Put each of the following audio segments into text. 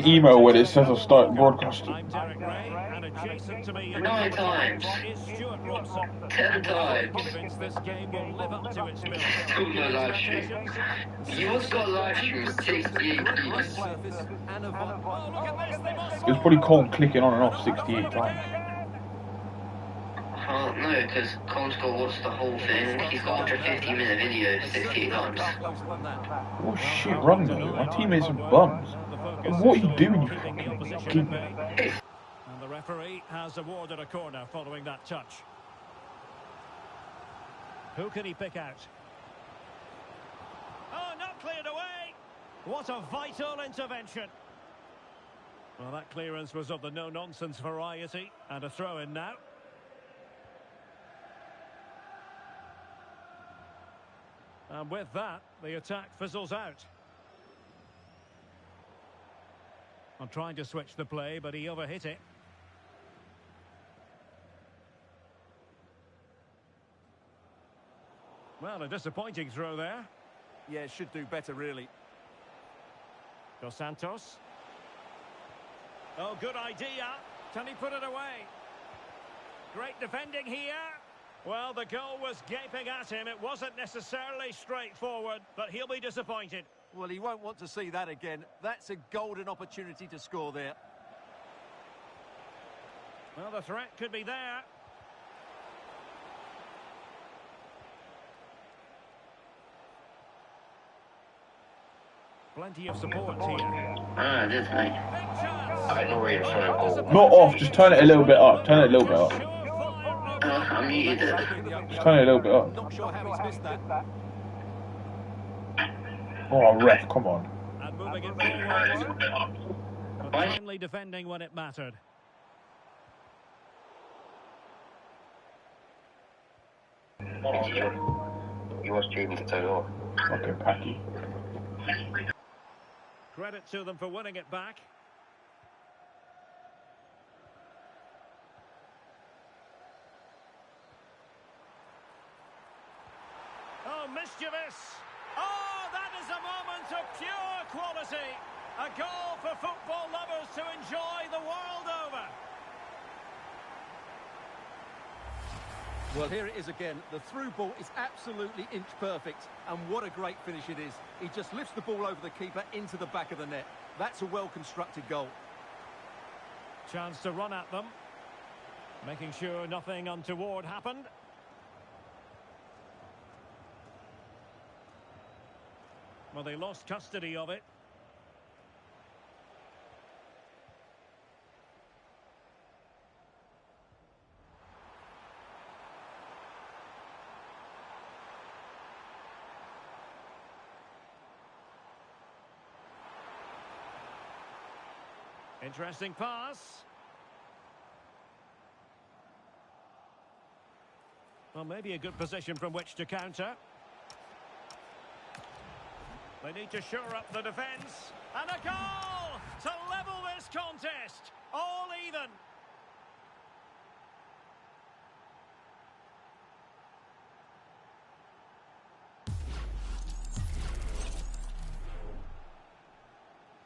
email when it says I start broadcasting. I'm Derek Ray, and adjacent to me in the 9 commentary times. box is Stuart Robson. 10 And we're fully times. convinced this game will live up to its billing. Still Your no live stream. expectations? You once got a live stream with 68 views. Surface and a Oh, look at this, they must It's score! pretty cold clicking on and off Go for 68 it times. again! No, because Colin's got to watch the whole thing. He's got 150-minute video 68 times. Oh shit, run though. My teammates are bums. What are you doing, you Keeping the fucking opposition at bay. kid? And the referee has awarded a corner following that touch. Who can he pick out? Oh, not cleared away! What a vital intervention. Well, that clearance was of the no-nonsense variety. And a throw-in now. And with that, the attack fizzles out. I'm trying to switch the play, but he overhit it. Well, a disappointing throw there. Yeah, should do better, really. Dos Santos. Oh, good idea. Can he put it away? Great defending here. Well, the goal was gaping at him. It wasn't necessarily straightforward, but he'll be disappointed. Well, he won't want to see that again. That's a golden opportunity to score there. Well, the threat could be there. Plenty of support here. Ah, it is, mate. Big chance. I know where you're from. Not off, just turn it a little bit up. Turn it a little bit up. I muted it. Just turn it a little bit up. Not sure how he's missed that. Oh, ref, come on. And moving it forward. But timely defending when it mattered. You watched Jamie to turn it off. Fucking Packy. Credit to them for winning it back. Oh, mischievous. Oh, that is a moment of pure quality. A goal for football lovers to enjoy the world over. Well, here it is again. The through ball is absolutely inch perfect. And what a great finish it is. He just lifts the ball over the keeper into the back of the net. That's a well-constructed goal. Chance to run at them. Making sure nothing untoward happened. Well, they lost custody of it. Interesting pass. Well, maybe a good position from which to counter. They need to shore up the defence. And a goal to level this contest. All even.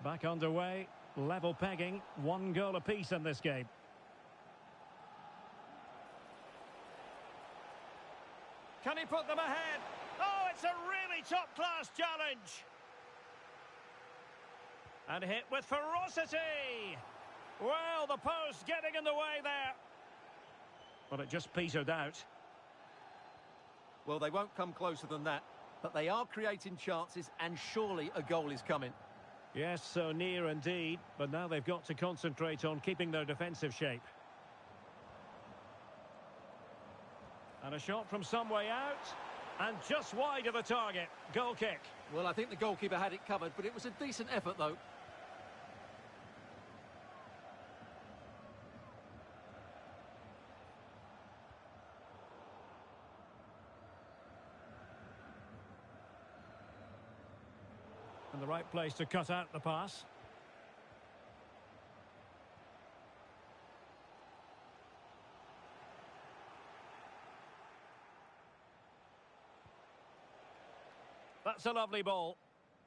Back underway. Level pegging. 1 goal apiece in this game. Can he put them ahead? Oh, it's a really top-class challenge. And hit with ferocity. Well, the post getting in the way there. But it just petered out. Well, they won't come closer than that. But they are creating chances, and surely a goal is coming. Yes, so near indeed. But now they've got to concentrate on keeping their defensive shape. And a shot from some way out. And just wide of the target. Goal kick. Well, I think the goalkeeper had it covered, but it was a decent effort, though. And the right place to cut out the pass. That's a lovely ball.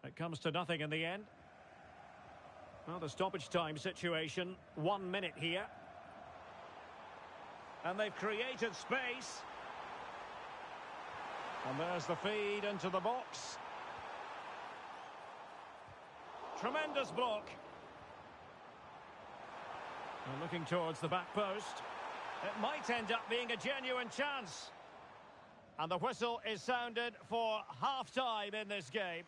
It comes to nothing in the end. Well, the stoppage time situation, 1 minute here. And they've created space. And there's the feed into the box. Tremendous block. And looking towards the back post. It might end up being a genuine chance. And the whistle is sounded for half-time in this game.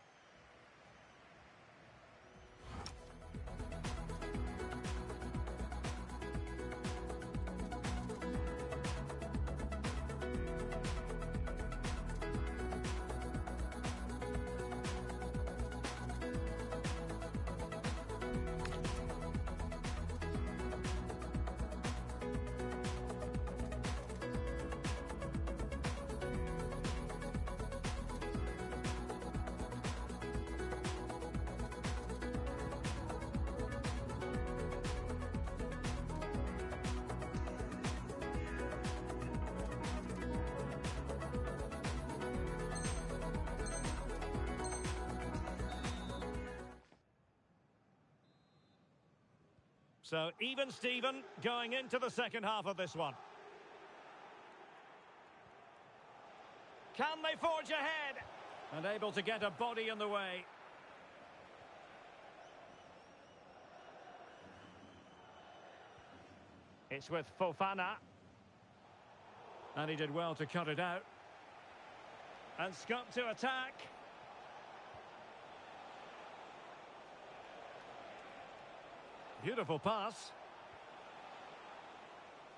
So, even Steven going into the second half of this one. Can they forge ahead? And able to get a body in the way. It's with Fofana. And he did well to cut it out. And Scott to attack. Beautiful pass.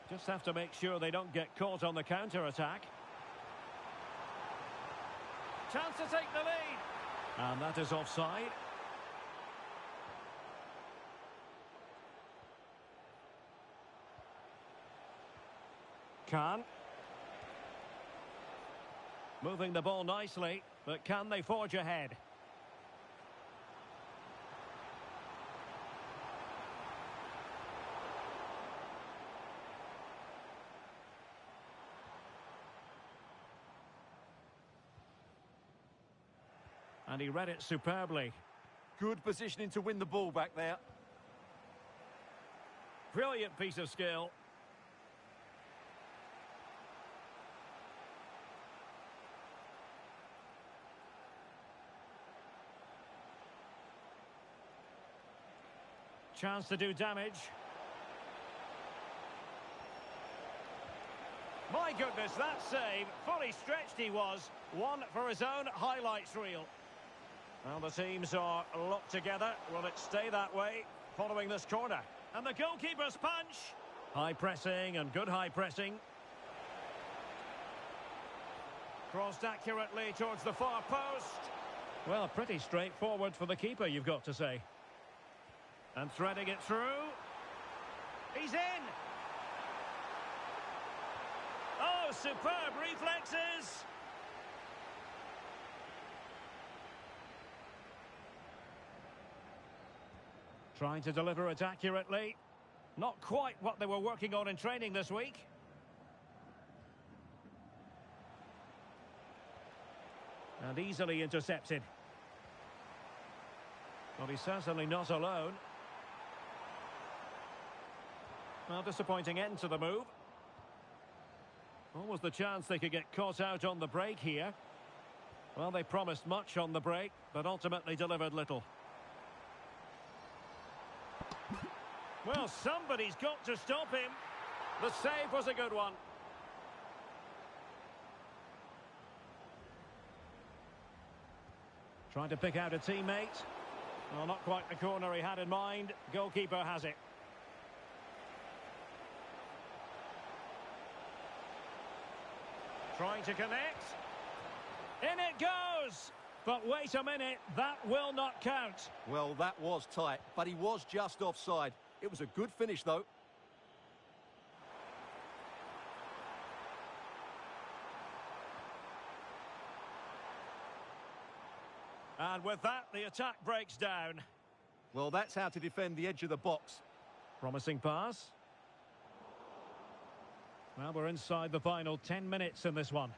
Just have to make sure they don't get caught on the counter-attack. Chance to take the lead. And that is offside. Can. Moving the ball nicely, but can they forge ahead? And he read it superbly. Good positioning to win the ball back there. Brilliant piece of skill. Chance to do damage. My goodness, that save. Fully stretched he was. One for his own highlights reel. Well, the teams are locked together. Will it stay that way following this corner? And the goalkeeper's punch. High pressing and good high pressing. Crossed accurately towards the far post. Well, pretty straightforward for the keeper, you've got to say. And threading it through. He's in. Oh, superb reflexes. Trying to deliver it accurately. Not quite what they were working on in training this week. And easily intercepted. Well, he's certainly not alone. Well, disappointing end to the move. Almost the chance they could get caught out on the break here. Well, they promised much on the break, but ultimately delivered little. Well, somebody's got to stop him. The save was a good one. Trying to pick out a teammate. Well, not quite the corner he had in mind. Goalkeeper has it. Trying to connect. In it goes! But wait a minute, that will not count. Well, that was tight, but he was just offside. It was a good finish, though. And with that, the attack breaks down. Well, that's how to defend the edge of the box. Promising pass. Well, we're inside the final 10 minutes in this one.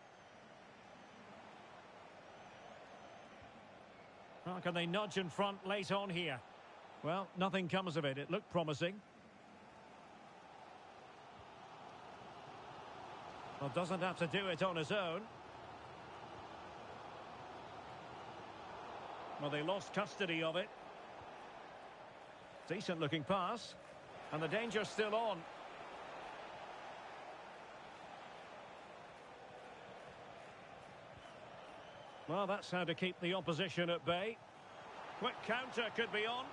How can they nudge in front late on here? Well, nothing comes of it. It looked promising. Well, doesn't have to do it on his own. Well, they lost custody of it. Decent looking pass. And the danger's still on. Well, that's how to keep the opposition at bay. Quick counter could be on.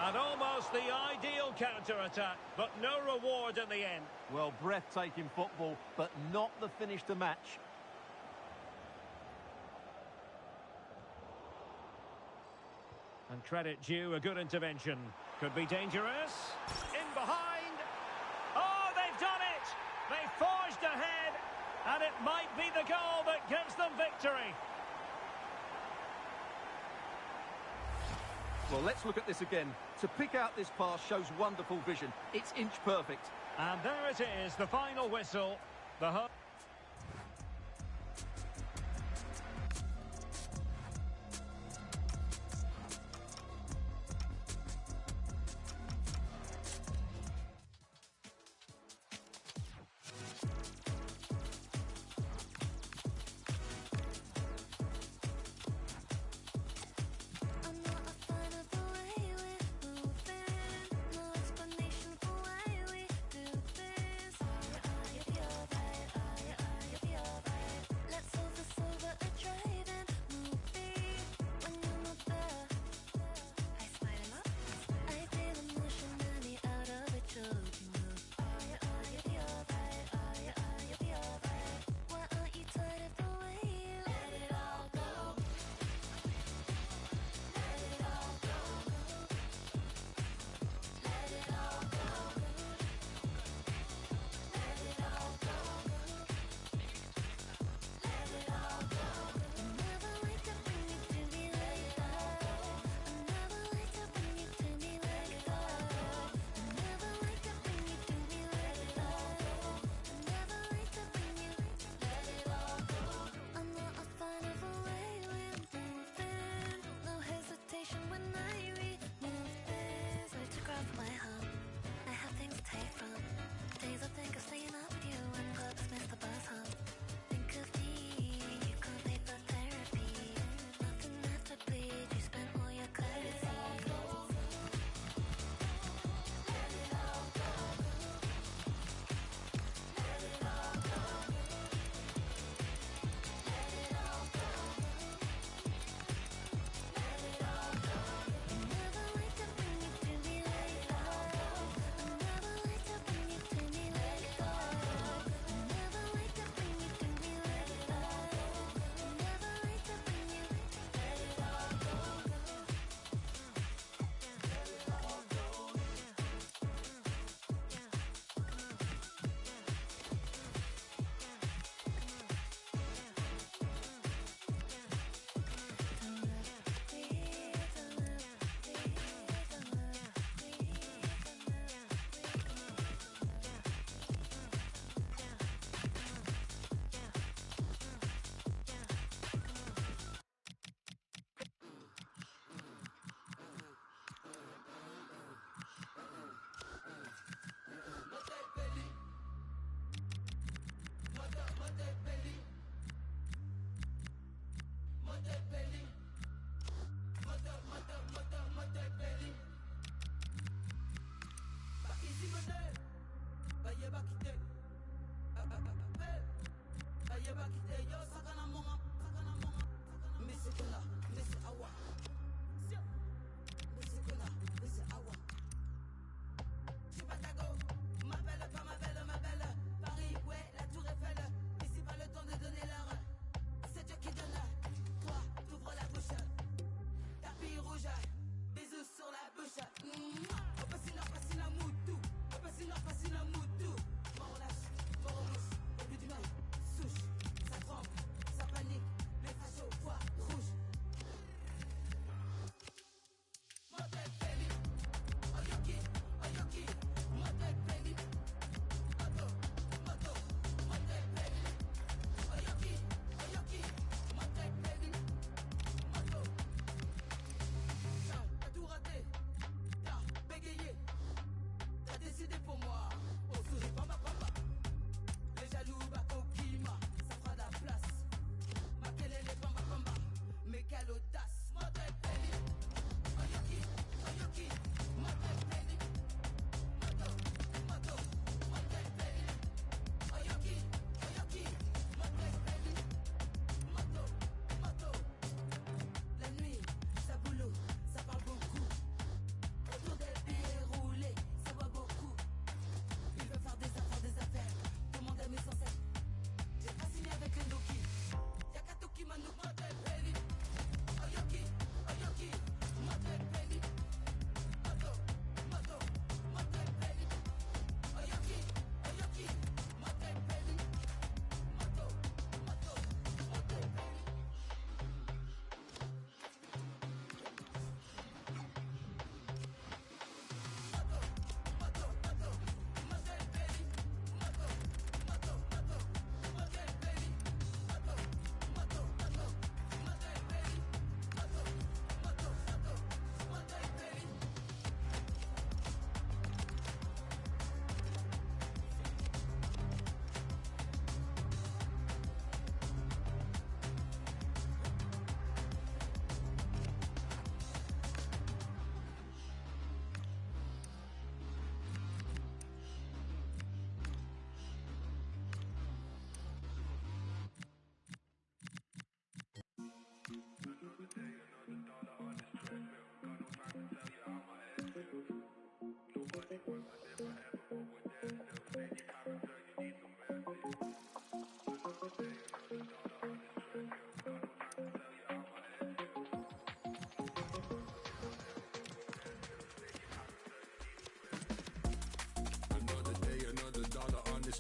And almost the ideal counter-attack, but no reward in the end. Well, breathtaking football, but not the finish to match. And credit due, a good intervention. Could be dangerous. In behind. Oh, they've done it! They forged ahead, and it might be the goal that gives them victory. Well, let's look at this again. To pick out this pass shows wonderful vision. It's inch perfect. And there it is, the final whistle. The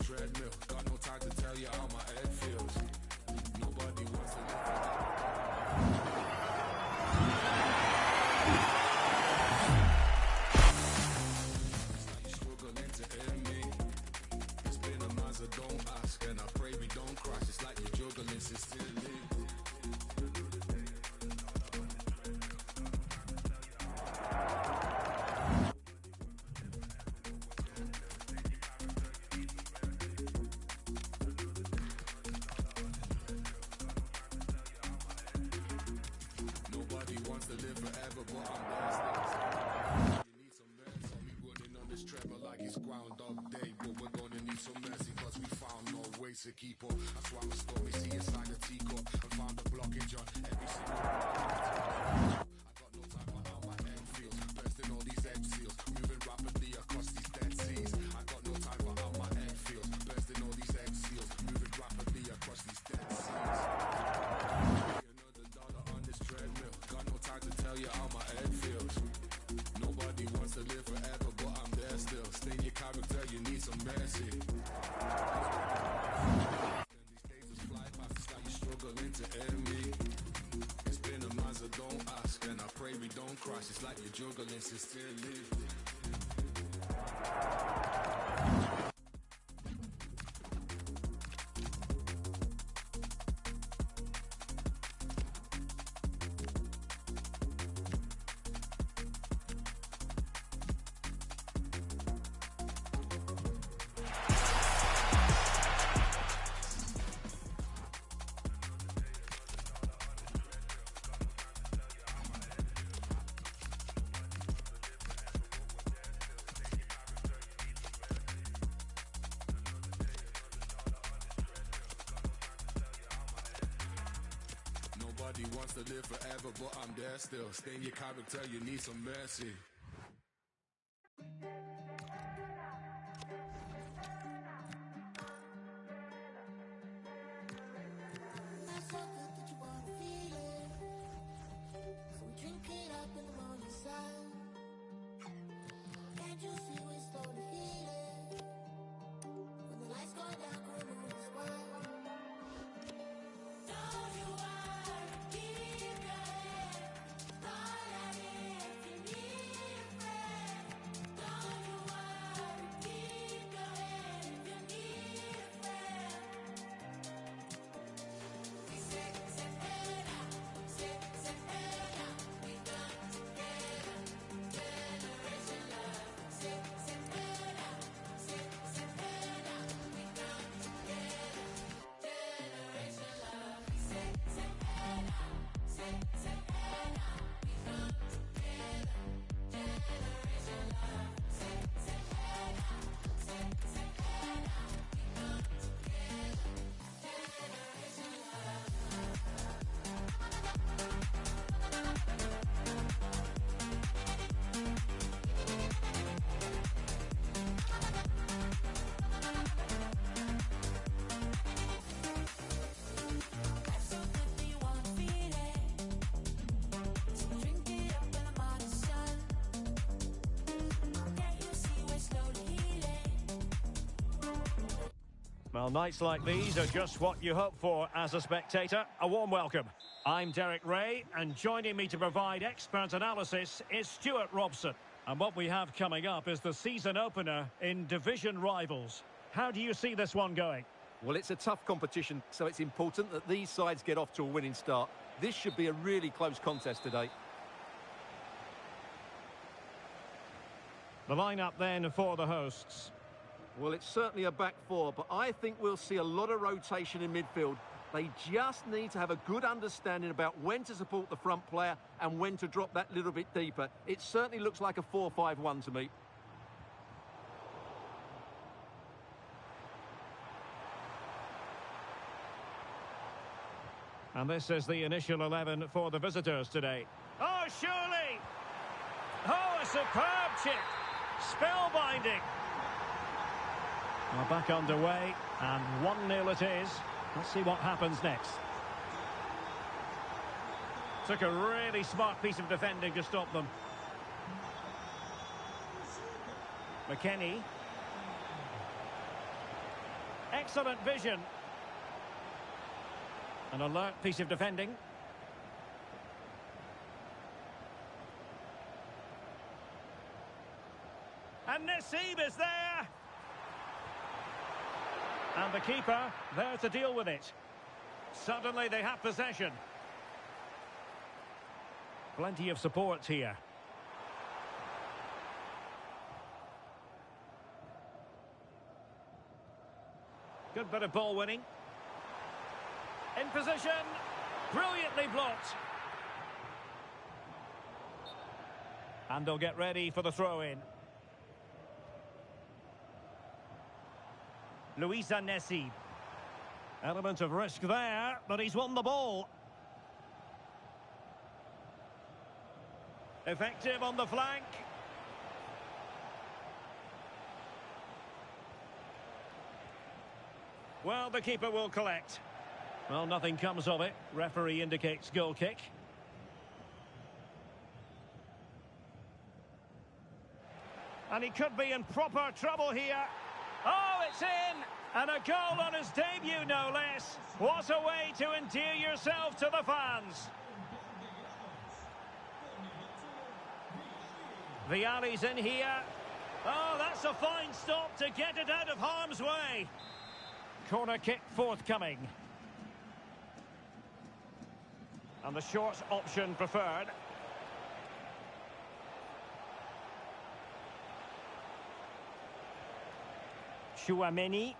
Treadmill, got no time to tell you how my head feels. Nobody wants to live it's like you're struggling to end me. It's been a month, don't ask, and I pray we don't crash. It's like you're juggling sincerely. Wants to live forever, but I'm there still. You need some mercy. Saw me running on this treadmill like it's Groundhog Day, but we're gonna need some mercy cause we found no ways to keep up. That's why my story see inside the teacup and found a blockage on every single I got no time for how my head feels, bursting all these edge seals, moving rapidly across these dead seas. I got no time for how my head feels, bursting all these edge seals, moving rapidly across these dead seas. Another dollar on this treadmill, got no time to tell you how my head feels. Nobody wants to live forever, but I'm there still. Stay in your character, you need some mercy. These days just fly past, it's like you're struggling to end me. It's been a month, so don't ask, and I pray we don't crash. It's like you're juggling sincerely. Nobody wants to live forever, but I'm there still. Stay in your character, you need some mercy. Well, nights like these are just what you hope for as a spectator. A warm welcome. I'm Derek Ray, and joining me to provide expert analysis is Stuart Robson. And what we have coming up is the season opener in division rivals. How do you see this one going? Well, it's a tough competition, so it's important that these sides get off to a winning start. This should be a really close contest today. The lineup then for the hosts. Well, it's certainly a back four, but I think we'll see a lot of rotation in midfield. They just need to have a good understanding about when to support the front player and when to drop that little bit deeper. It certainly looks like a 4-5-1 to me. And this is the initial 11 for the visitors today. Oh, surely! Oh, a superb chip! Spellbinding. We're back underway, and 1-0 it is. Let's see what happens next. Took a really smart piece of defending to stop them. McKennie. Excellent vision. An alert piece of defending. And Nassib is there. And the keeper there to deal with it. Suddenly they have possession. Plenty of support here. Good bit of ball winning. In position. Brilliantly blocked. And they'll get ready for the throw-in. Louisa Nassib. Element of risk there, but he's won the ball. Effective on the flank. Well, the keeper will collect. Well, nothing comes of it. Referee indicates goal kick. And he could be in proper trouble here. Oh, it's in! And a goal on his debut, no less. What a way to endear yourself to the fans. Vialli's in here. Oh, that's a fine stop to get it out of harm's way. Corner kick forthcoming. And the short option preferred. Chouameni.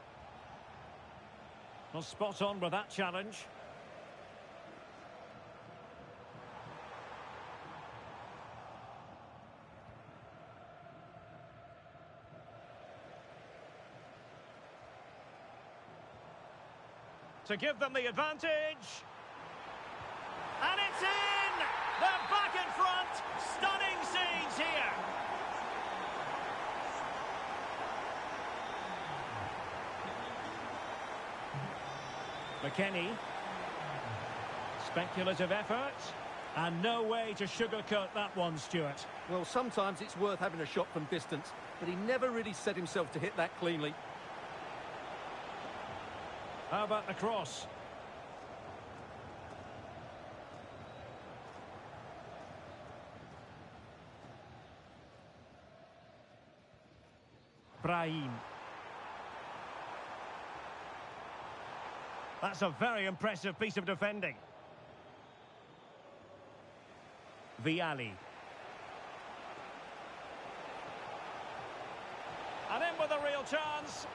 Well, spot on with that challenge. To give them the advantage. And it's in! They're back in front! Stunning scenes here! McKennie. Speculative effort. And no way to sugarcoat that one, Stuart. Well, sometimes it's worth having a shot from distance, but he never really set himself to hit that cleanly. How about the cross? Brahim. That's a very impressive piece of defending. Vialli. And in with a real chance.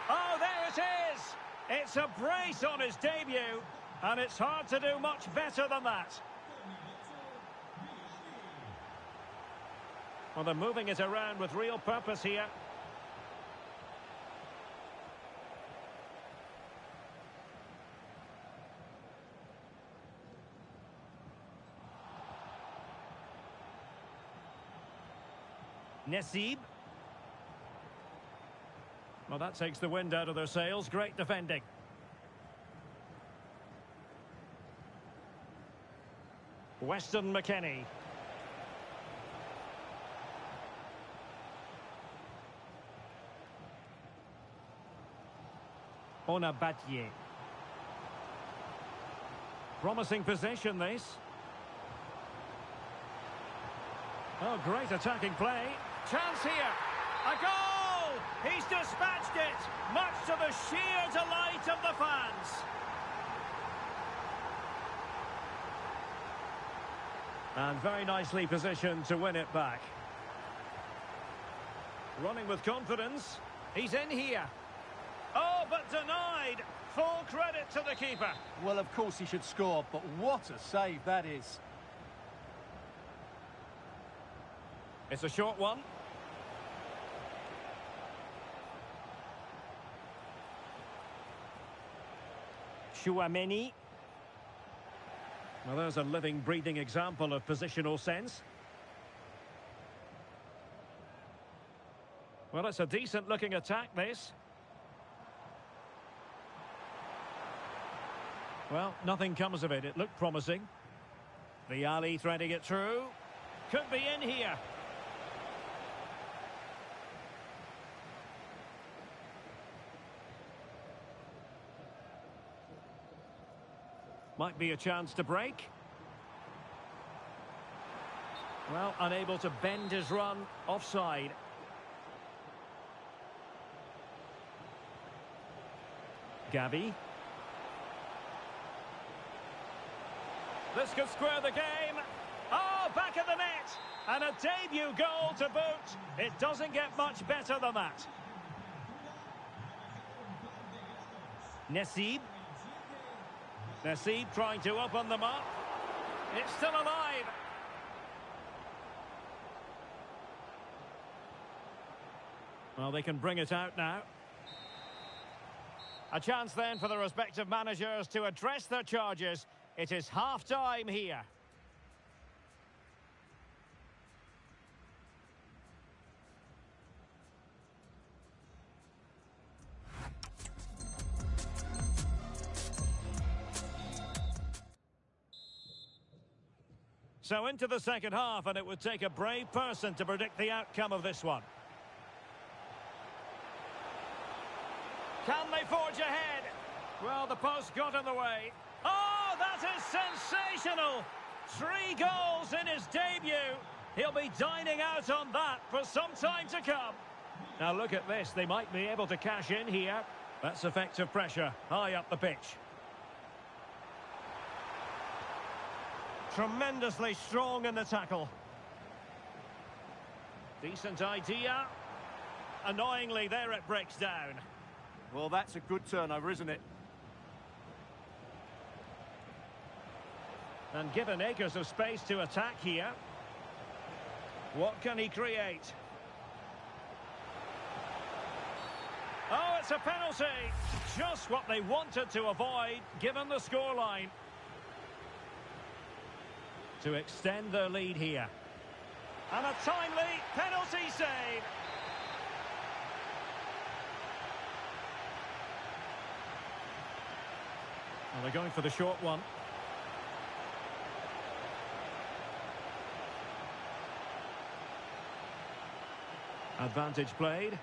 Oh, there it is! It's a brace on his debut, and it's hard to do much better than that. Well, they're moving it around with real purpose here. Nassib. Well, that takes the wind out of their sails. Great defending. Weston McKennie. Onabatier. Promising possession, this. Oh, great attacking play. Chance here. A goal! He's dispatched it, much to the sheer delight of the fans. And very nicely positioned to win it back. Running with confidence. He's in here. Oh, but denied. Full credit to the keeper. Well, of course he should score, but what a save that is. It's a short one. Chouameni. Well, there's a living, breathing example of positional sense. Well, it's a decent-looking attack, this. Well, nothing comes of it. It looked promising. Vialli threading it through. Could be in here. Might be a chance to break. Well, unable to bend his run, offside. Gavi. This could square the game. Oh, back of the net. And a debut goal to boot. It doesn't get much better than that. Nassib. Nassib trying to open them up. It's still alive. Well, they can bring it out now. A chance then for the respective managers to address their charges. It is half-time here. So into the second half, and it would take a brave person to predict the outcome of this one. Can they forge ahead? Well, the post got in the way. Oh, that is sensational! 3 goals in his debut. He'll be dining out on that for some time to come. Now look at this. They might be able to cash in here. That's effective pressure high up the pitch. Tremendously strong in the tackle. Decent idea. Annoyingly, there it breaks down. Well, that's a good turnover, isn't it? And given acres of space to attack here. What can he create? Oh, it's a penalty. Just what they wanted to avoid, given the scoreline. To extend their lead here. And a timely penalty save. Well, they're going for the short one. Advantage played.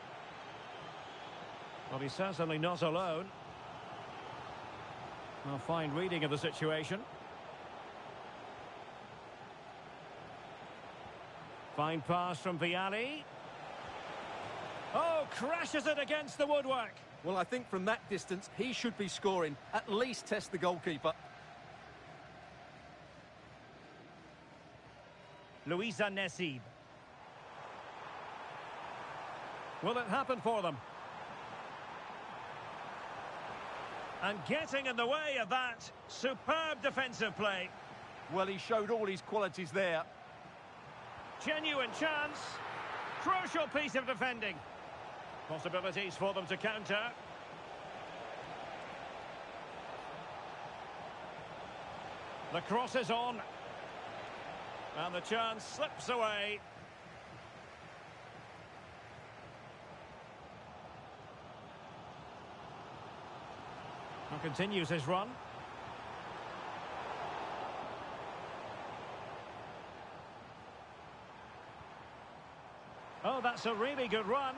Well, he's certainly not alone. Well, fine reading of the situation. Fine pass from Vialli. Oh, crashes it against the woodwork. Well, I think from that distance, he should be scoring. At least test the goalkeeper. Luisa Nassib. Will it happen for them? And getting in the way of that superb defensive play. Well, he showed all his qualities there. Genuine chance. Crucial piece of defending. Possibilities for them to counter. The cross is on. And the chance slips away. And continues his run. Oh, that's a really good run.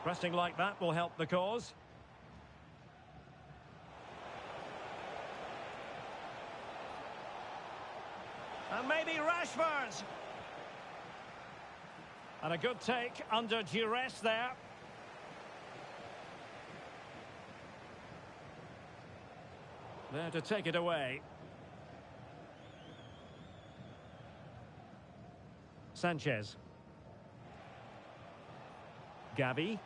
Pressing like that will help the cause. And maybe Rashford. And a good take under duress there. There to take it away. Sanchez. Gavi.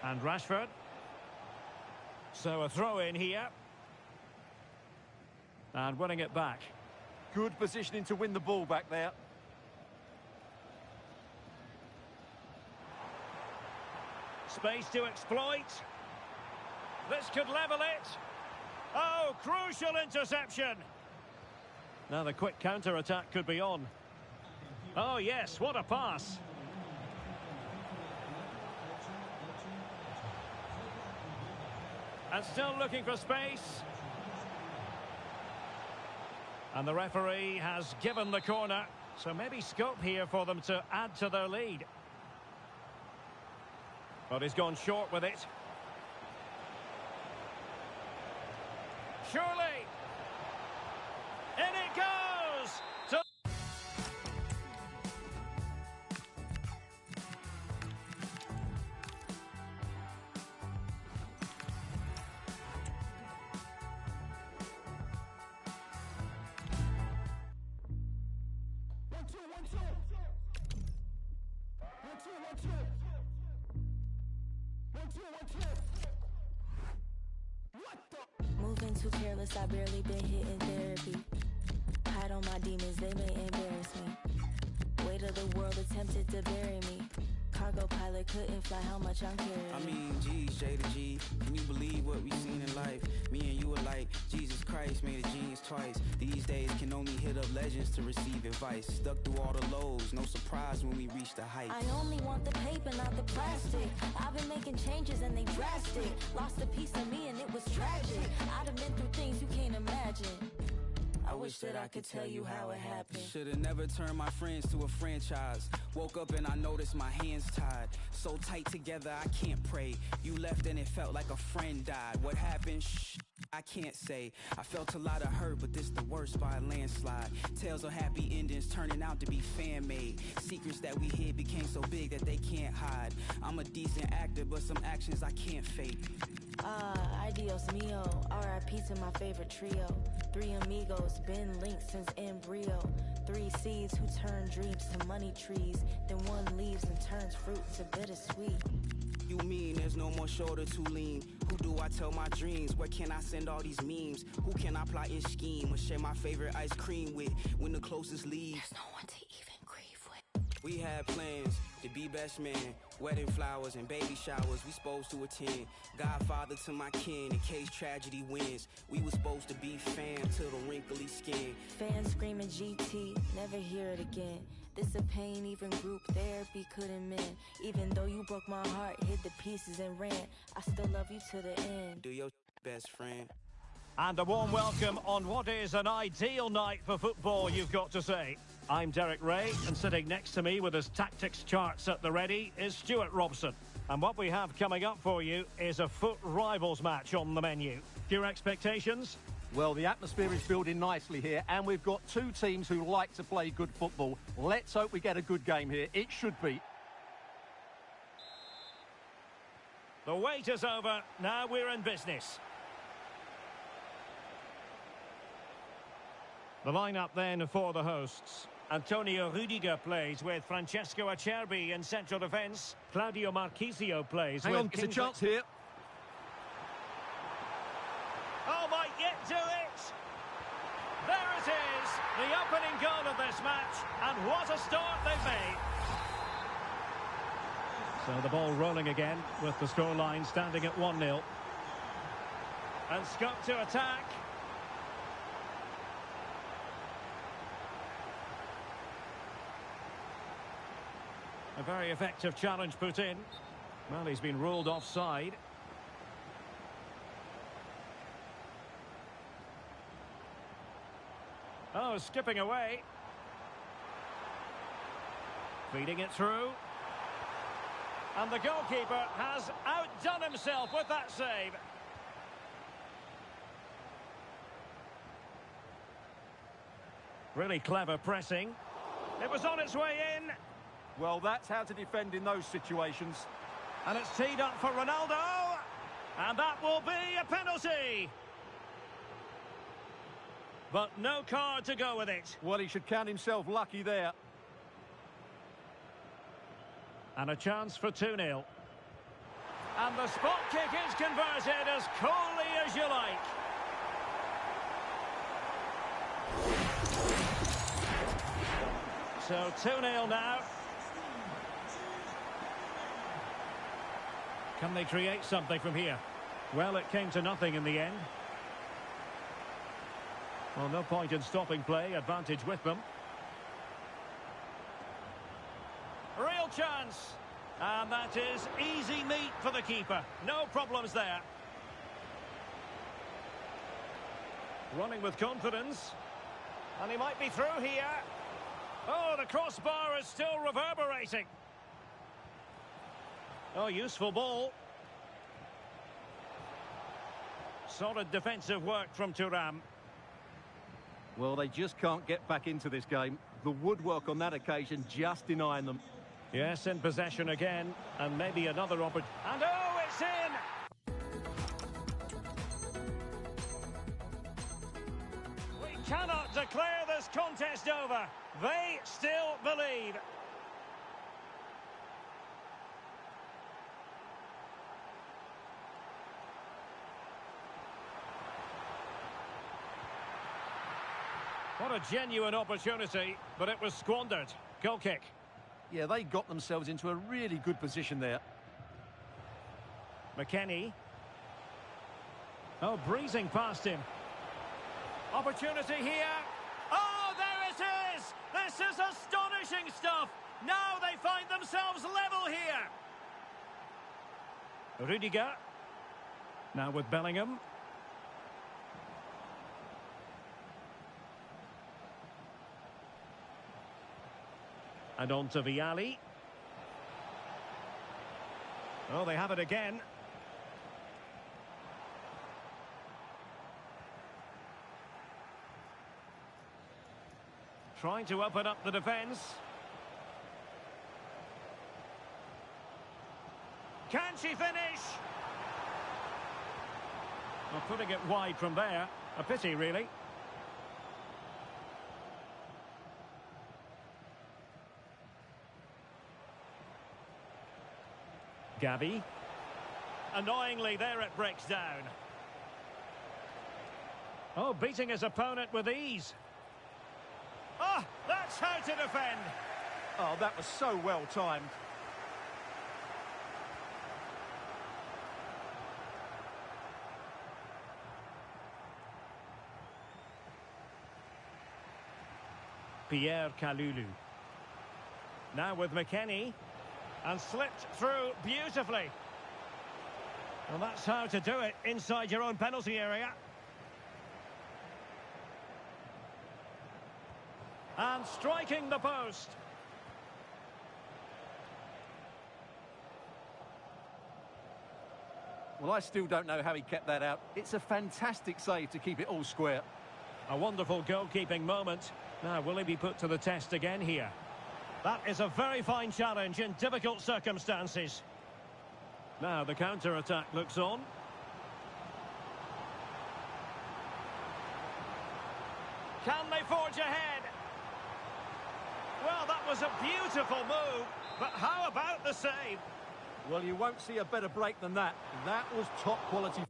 And Rashford. So a throw in here. And winning it back. Good positioning to win the ball back there. Space to exploit. This could level it. Oh, crucial interception. Now the quick counter-attack could be on. Oh, yes, what a pass. And still looking for space. And the referee has given the corner. So maybe scope here for them to add to their lead. But he's gone short with it. Surely. In it goes! To 1-2. Moving too careless, I barely been hitting therapy. Hide on my demons, they may embarrass me. Weight of the world attempted to bury me. Cargo pilot couldn't fly how much I'm carrying. I mean, geez, J to G, can you believe what we've seen in life? Me and you are like Jesus Christ made a genius twice. These days can only hit up legends to receive advice. Stuck through all the lows, no surprise when we reach the heights. I only want the paper, not the plastic. I've been making changes and they drastic. Lost a piece of me and it was tragic. I'd have been through things you can't imagine. I wish that I could tell you how it happened. Should've never turned my friends to a franchise. Woke up and I noticed my hands tied. So tight together I can't pray. You left and it felt like a friend died. What happened? Shh, I can't say. I felt a lot of hurt, but this the worst by a landslide. Tales of happy endings turning out to be fan-made. Secrets that we hid became so big that they can't hide. I'm a decent actor, but some actions I can't fake. Adios mio, R.I.P. to my favorite trio. 3 amigos, been linked since embryo. 3 seeds who turn dreams to money trees. Then 1 leaves and turns fruit to bittersweet. You mean there's no more shoulder to lean? Who do I tell my dreams? Where can I send all these memes? Who can I plot and scheme or share my favorite ice cream with when the closest leaves? There's no one to even grieve with. We had plans to be best man, wedding flowers and baby showers we supposed to attend. Godfather to my kin in case tragedy wins. We were supposed to be fam till the wrinkly skin. Fans screaming GT, never hear it again. This a pain even group therapy couldn't mend. Even though you broke my heart, hid the pieces and ran, I still love you to the end. Do your best friend. And a warm welcome on what is an ideal night for football, you've got to say. I'm Derek Ray, and sitting next to me with his tactics charts at the ready is Stuart Robson. And what we have coming up for you is a foot rivals match on the menu. Your expectations? Well, the atmosphere is building nicely here, and we've got 2 teams who like to play good football. Let's hope we get a good game here. It should be. The wait is over. Now we're in business. The lineup then for the hosts. Antonio Rudiger plays with Francesco Acerbi in central defence. Claudio Marchisio plays Hang with... on, it's a chance here. Oh, might yet do it! There it is! The opening goal of this match, and what a start they've made! So the ball rolling again, with the scoreline standing at 1-0. And scope to attack. A very effective challenge put in. Well, he's been ruled offside. Oh, skipping away. Feeding it through. And the goalkeeper has outdone himself with that save. Really clever pressing. It was on its way in. Well, that's how to defend in those situations. And it's teed up for Ronaldo. And that will be a penalty. But no card to go with it. Well, he should count himself lucky there. And a chance for 2-0. And the spot kick is converted as coolly as you like. So 2-0 now. Can they create something from here? Well, it came to nothing in the end. Well, no point in stopping play. Advantage with them. Real chance. And that is easy meat for the keeper. No problems there. Running with confidence. And he might be through here. Oh, the crossbar is still reverberating. Oh, useful ball. Solid defensive work from Thuram. Well, they just can't get back into this game. The woodwork on that occasion just denying them. Yes, in possession again. And maybe another opportunity. And oh, it's in! We cannot declare this contest over. They still believe. What a genuine opportunity, but it was squandered. Goal kick. Yeah, they got themselves into a really good position there. McKennie. Oh, breezing past him. Opportunity here. Oh, there it is! This is astonishing stuff! Now they find themselves level here. Rudiger. Now with Bellingham. And on to Vialli. Oh, they have it again. Trying to open up the defence. Can she finish? Well, putting it wide from there. A pity, really. Gavi. Annoyingly, there it breaks down. Oh, beating his opponent with ease. Oh, that's how to defend. Oh, that was so well timed. Pierre Kalulu. Now with McKennie. And slipped through beautifully. Well, that's how to do it inside your own penalty area. And striking the post. Well, I still don't know how he kept that out. It's a fantastic save to keep it all square. A wonderful goalkeeping moment. Now, will he be put to the test again here? That is a very fine challenge in difficult circumstances. Now the counter-attack looks on. Can they forge ahead? Well, that was a beautiful move, but how about the save? Well, you won't see a better break than that. That was top quality.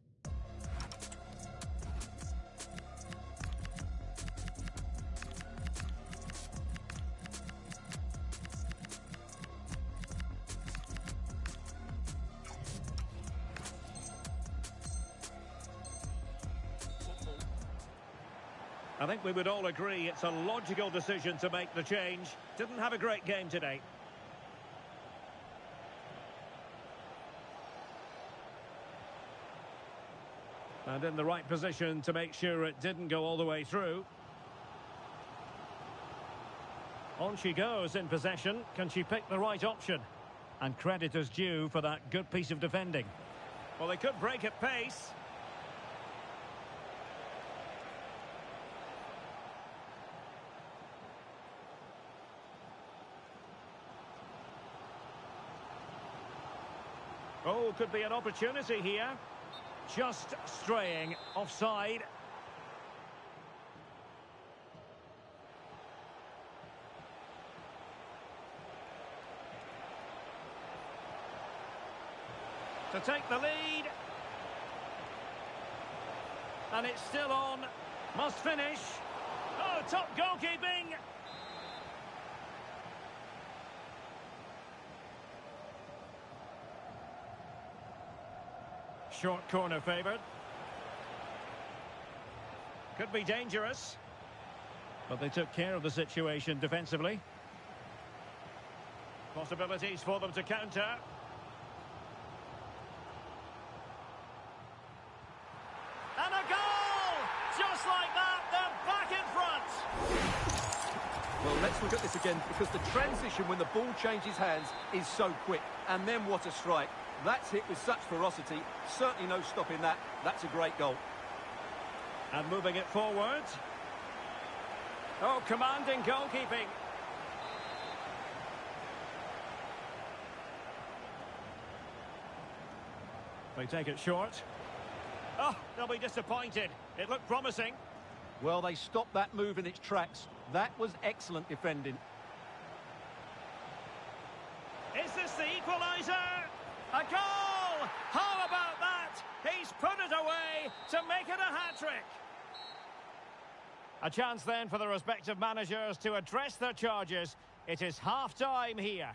I think we would all agree it's a logical decision to make the change. Didn't have a great game today. And in the right position to make sure it didn't go all the way through. On she goes in possession. Can she pick the right option? And credit is due for that good piece of defending. Well, they could break at pace. Oh, could be an opportunity here. Just straying offside. To take the lead. And it's still on. Must finish. Oh, top goalkeeping. Short corner favoured. Could be dangerous. But they took care of the situation defensively. Possibilities for them to counter. And a goal! Just like that, they're back in front. Well, let's look at this again, because the transition when the ball changes hands is so quick. And then what a strike. That's hit with such ferocity. Certainly no stopping that. That's a great goal. And moving it forward. Oh, commanding goalkeeping. They take it short. Oh, they'll be disappointed. It looked promising. Well, they stopped that move in its tracks. That was excellent defending. Is this the equaliser? A goal! How about that? He's put it away to make it a hat-trick. A chance then for the respective managers to address their charges. It is half-time here.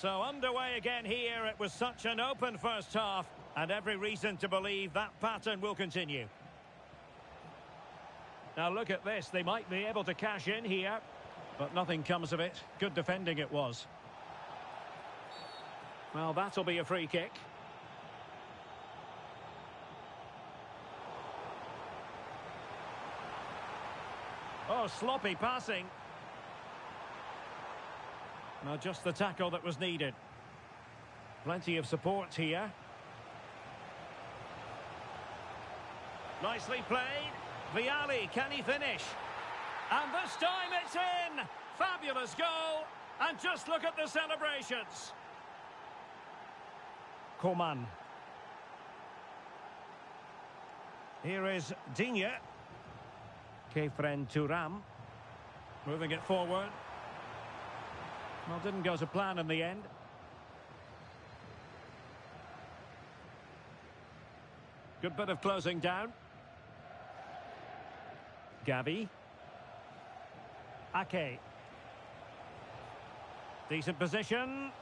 So underway again here. It was such an open first half, and every reason to believe that pattern will continue. Now look at this. They might be able to cash in here, but nothing comes of it. Good defending it was. Well, that'll be a free kick. Oh, sloppy passing. Now just the tackle that was needed. Plenty of support here. Nicely played. Vialli, can he finish? And this time it's in! Fabulous goal! And just look at the celebrations. Coman. Here is Digne. Kefren Turam. Moving it forward. Well, didn't go to plan in the end. Good bit of closing down. Gavi. Ake. Decent position.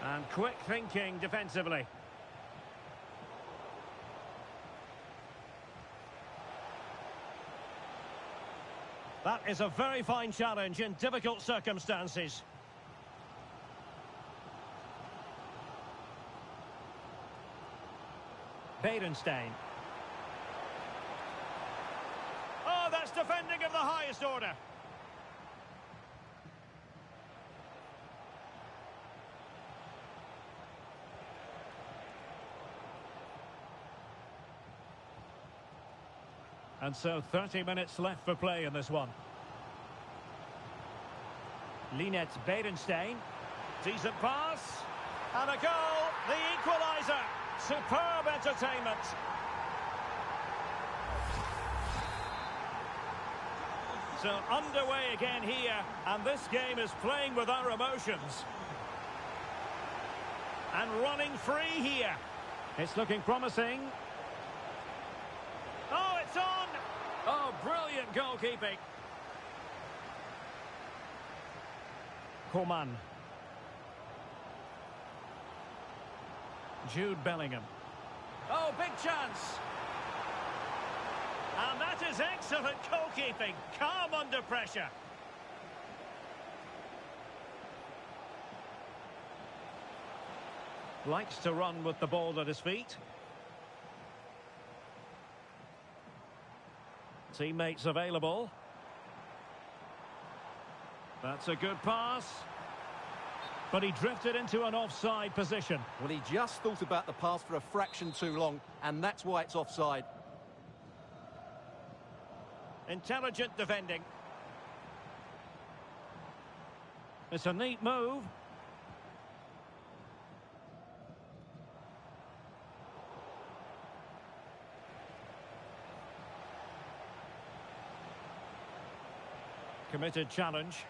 And quick thinking defensively. That is a very fine challenge in difficult circumstances. Berenstein. Oh, that's defending of the highest order. And so 30 minutes left for play in this one. Linette Berenstein. Decent pass. And a goal. The equaliser. Superb entertainment. So underway again here. And this game is playing with our emotions. And running free here. It's looking promising. Oh, it's on! Oh, brilliant goalkeeping. Coman. Jude Bellingham. Oh, big chance. And that is excellent goalkeeping. Calm under pressure. Likes to run with the ball at his feet. Teammates available. That's a good pass. But he drifted into an offside position. Well, he just thought about the pass for a fraction too long, and that's why it's offside. Intelligent defending. It's a neat move. Committed challenge.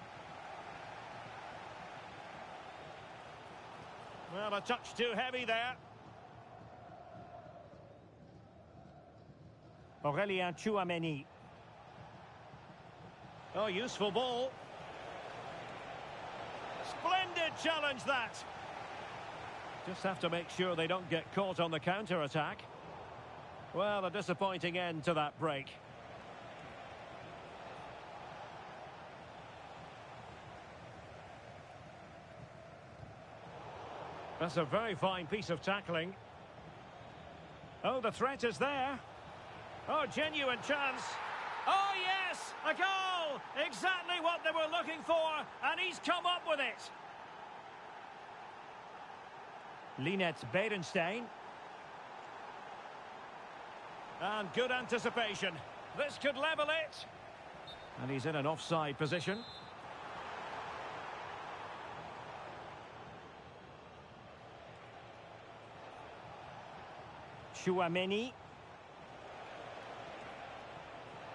Well, a touch too heavy there. Aurélien Tchouaméni. Oh, useful ball. Splendid challenge, that. Just have to make sure they don't get caught on the counter-attack. Well, a disappointing end to that break. That's a very fine piece of tackling. Oh, the threat is there. Oh, genuine chance. Oh, yes! A goal! Exactly what they were looking for, and he's come up with it. Linette Berenstein. And good anticipation. This could level it. And he's in an offside position. Tchouaméni.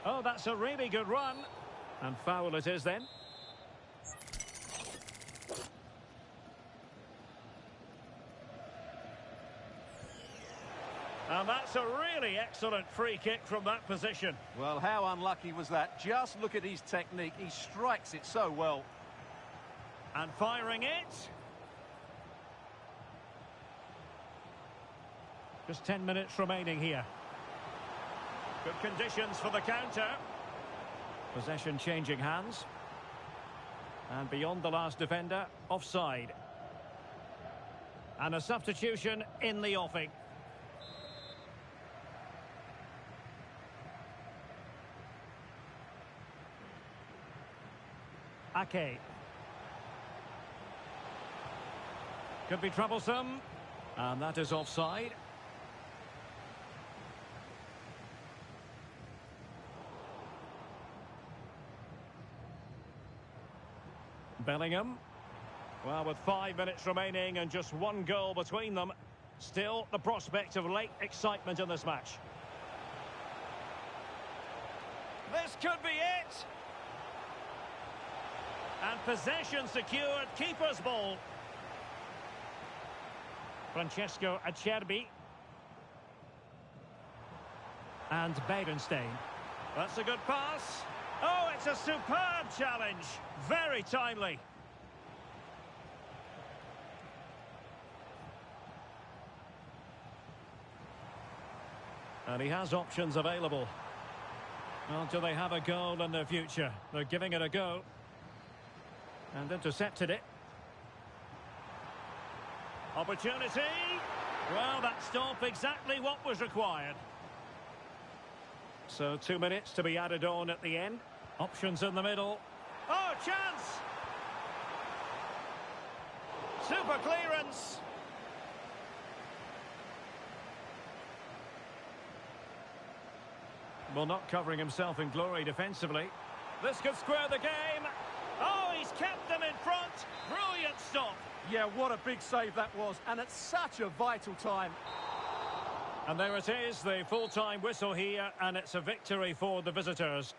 Oh, that's a really good run. And foul it is then. And that's a really excellent free kick from that position. Well, how unlucky was that? Just look at his technique. He strikes it so well. And firing it. Just 10 minutes remaining here. Good conditions for the counter. Possession changing hands. And beyond the last defender, offside. And a substitution in the offing. Ake. Could be troublesome. And that is offside. Bellingham. Well, with 5 minutes remaining and just one goal between them, still the prospect of late excitement in this match. This could be it. And possession secured, keeper's ball. Francesco Acerbi. And Berenstein. That's a good pass. Oh, it's a superb challenge. Very timely. And he has options available. Well, do they have a goal in the future? They're giving it a go. And intercepted it. Opportunity. Well, that stop exactly what was required. So 2 minutes to be added on at the end. Options in the middle. Oh, chance! Super clearance. Well, not covering himself in glory defensively. This could square the game. Oh, he's kept them in front. Brilliant stop. Yeah, what a big save that was, and at such a vital time. And there it is, the full-time whistle here, and it's a victory for the visitors.